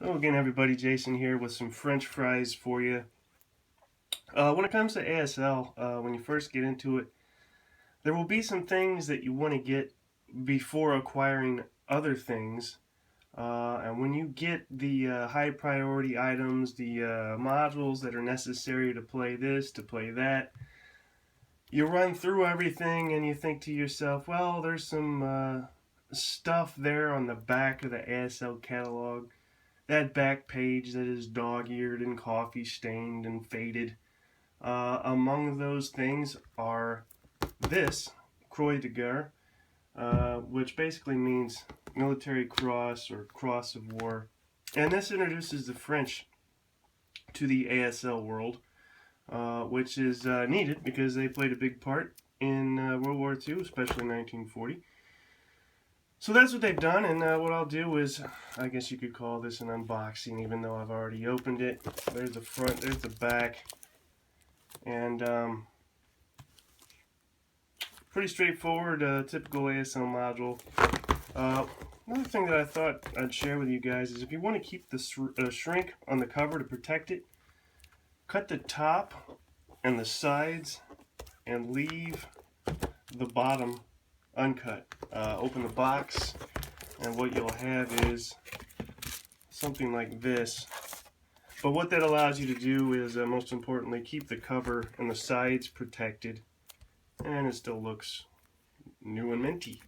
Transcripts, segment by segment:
Hello again, everybody. Jason here with some French fries for you. When it comes to ASL, when you first get into it, there will be some things that you want to get before acquiring other things. And when you get the high priority items, the modules that are necessary to play this, to play that, you run through everything and you think to yourself, well, there's some stuff there on the back of the ASL catalog. That back page that is dog-eared and coffee-stained and faded. Among those things are this, Croix de guerre, which basically means military cross or cross of war. And this introduces the French to the ASL world, which is needed because they played a big part in World War II, especially 1940. So that's what they've done, and what I'll do is, I guess you could call this an unboxing, even though I've already opened it. There's the front, there's the back, and pretty straightforward, typical ASL module. Another thing that I thought I'd share with you guys is if you want to keep the shrink on the cover to protect it, cut the top and the sides and leave the bottom uncut. Open the box and what you'll have is something like this. But what that allows you to do is most importantly keep the cover and the sides protected, and it still looks new and minty.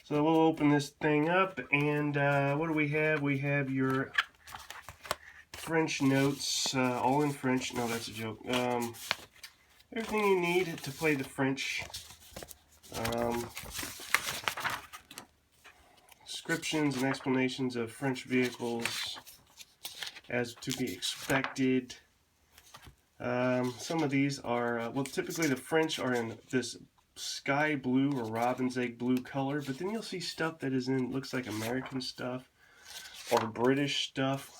So we'll open this thing up, and what do we have? We have your French notes, all in French. No, that's a joke. Everything you need to play the French. Descriptions and explanations of French vehicles as to be expected. Some of these are, well, typically the French are in this sky blue or robin's egg blue color, but then you'll see stuff that is in, looks like American stuff or British stuff.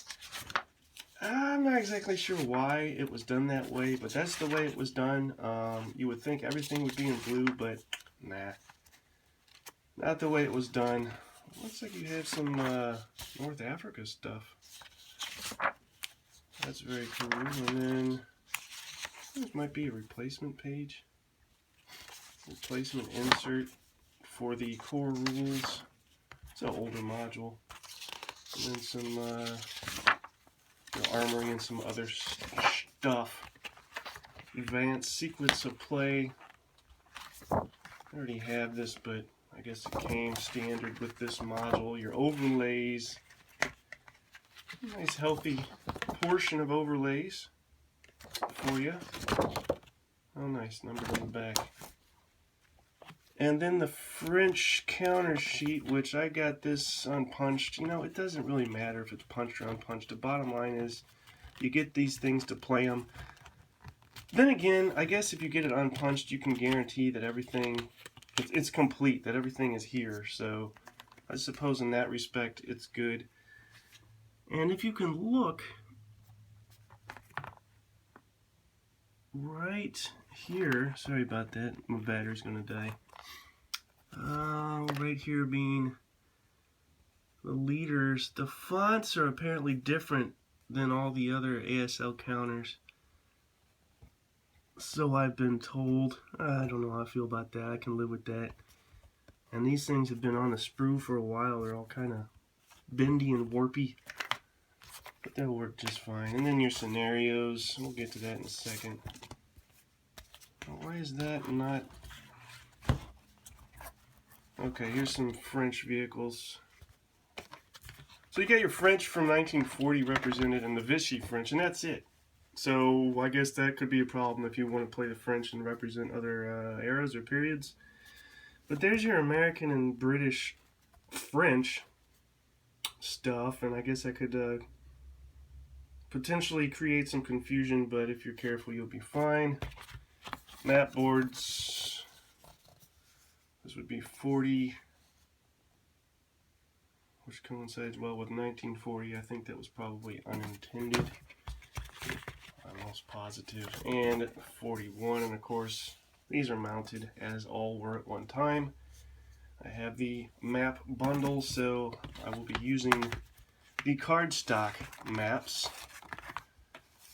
I'm not exactly sure why it was done that way, but that's the way it was done. You would think everything would be in blue, but nah. Not the way it was done. Looks like you have some North Africa stuff. That's very cool. And then this might be a replacement page. Replacement insert for the core rules. It's an older module. And then some armory and some other stuff. Advanced secrets of play. I already have this, but I guess it came standard with this module. Your overlays. Nice healthy portion of overlays for you. Oh nice, numbered on the back. And then the French counter sheet, which I got this unpunched. You know, it doesn't really matter if it's punched or unpunched. The bottom line is you get these things to play them. Then again, I guess if you get it unpunched, you can guarantee that everything, it's complete, that everything is here. So I suppose in that respect, it's good. And if you can look right here, sorry about that, my battery's gonna die. Right here being the leaders, the fonts are apparently different than all the other ASL counters. So I've been told. I don't know how I feel about that. I can live with that. And these things have been on the sprue for a while. They're all kind of bendy and warpy. But they'll work just fine. And then your scenarios. We'll get to that in a second. Why is that not... Okay, here's some French vehicles. So you got your French from 1940 represented and the Vichy French, and that's it. So I guess that could be a problem if you want to play the French and represent other eras or periods. But there's your American and British French stuff, and I guess I could potentially create some confusion, but if you're careful, you'll be fine. Map boards. This would be 40, which coincides well with 1940. I think that was probably unintended. I'm almost positive. And 41, and of course, these are mounted as all were at one time. I have the map bundle, so I will be using the cardstock maps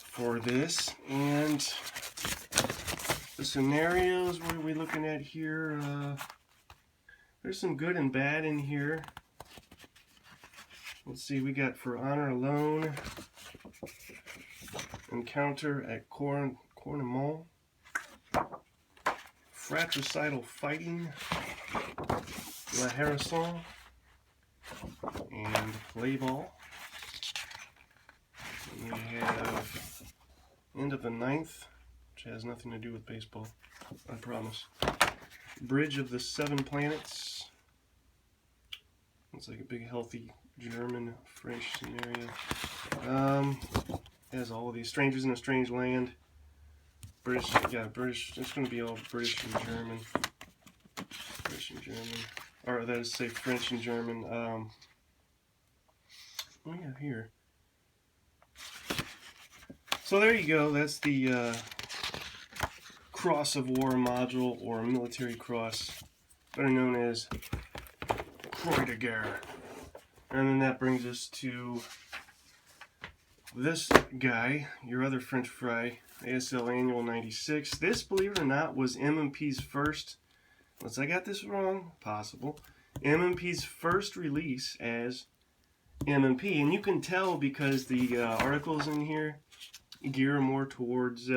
for this, and the scenarios. What are we looking at here? There's some good and bad in here. Let's see, we got For Honor Alone, Encounter at Cornamont, Fratricidal Fighting, La Harrison, and Play Ball. We have End of the Ninth, which has nothing to do with baseball, I promise. Bridge of the Seven Planets. Looks like a big, healthy German-French scenario. Has all of these. Strangers in a Strange Land. British, yeah, British. It's going to be all British and German. British and German. Or that is, say, French and German. What do we have here? So there you go. That's the Cross of War module, or Military Cross, better known as Croix de guerre. And then that brings us to this guy, your other French fry, ASL Annual 96. This, believe it or not, was M&P's first, unless I got this wrong, possible, M&P's first release as M&P. And you can tell because the articles in here gear more towards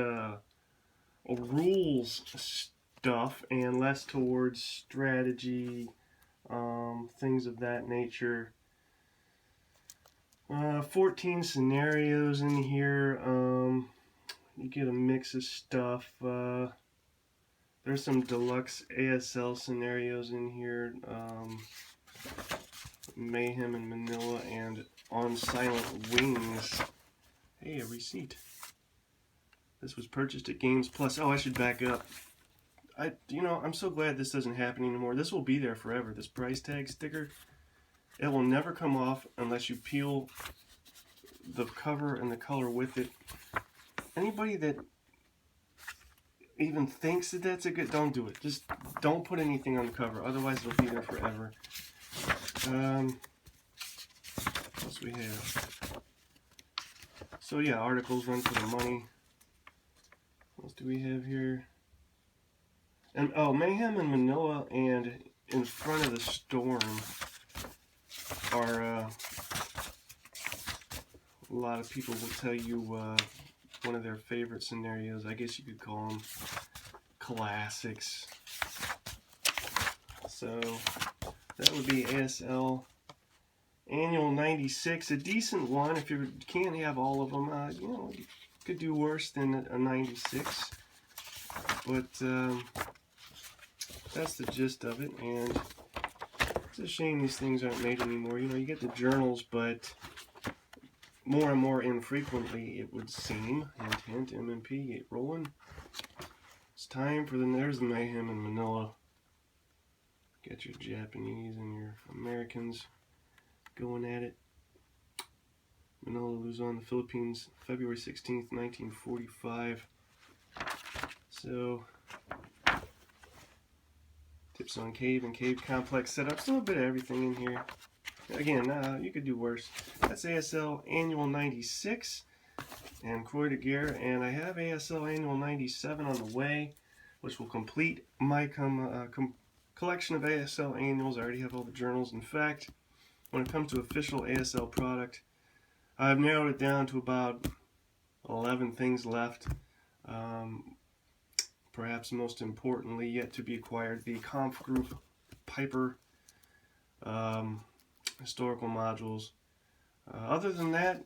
rules stuff and less towards strategy, things of that nature. 14 scenarios in here. You get a mix of stuff. There's some deluxe ASL scenarios in here. Mayhem in Manila and On Silent Wings. Hey, a receipt. This was purchased at Games Plus. Oh, I should back up. I'm so glad this doesn't happen anymore. This will be there forever. This price tag sticker, it will never come off unless you peel the cover and the color with it. Anybody that even thinks that that's a good, don't do it. Just don't put anything on the cover. Otherwise, it'll be there forever. What else we have? So yeah, articles run for the money. What else do we have here? And oh, Mayhem in Manila and In Front of the Storm are a lot of people will tell you one of their favorite scenarios. I guess you could call them classics. So that would be ASL Annual 96, a decent one. If you can't have all of them, you could do worse than a 96. But that's the gist of it, and it's a shame these things aren't made anymore. You get the journals, but more and more infrequently, it would seem. Hint, hint, M&P, get rolling. It's time for there's the Mayhem in Manila. Got your Japanese and your Americans going at it. Manila, Luzon, the Philippines, February 16th, 1945. So, tips on cave and cave complex setups. A little bit of everything in here. Again, you could do worse. That's ASL Annual 96 and Croix de guerre, and I have ASL Annual 97 on the way, which will complete my collection of ASL Annuals. I already have all the journals. In fact, when it comes to official ASL product, I've narrowed it down to about 11 things left. Perhaps most importantly, yet to be acquired, the Conf Group Piper historical modules. Other than that,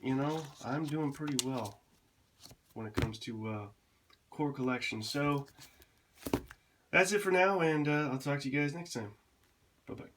I'm doing pretty well when it comes to core collection. So that's it for now, and I'll talk to you guys next time. Bye-bye.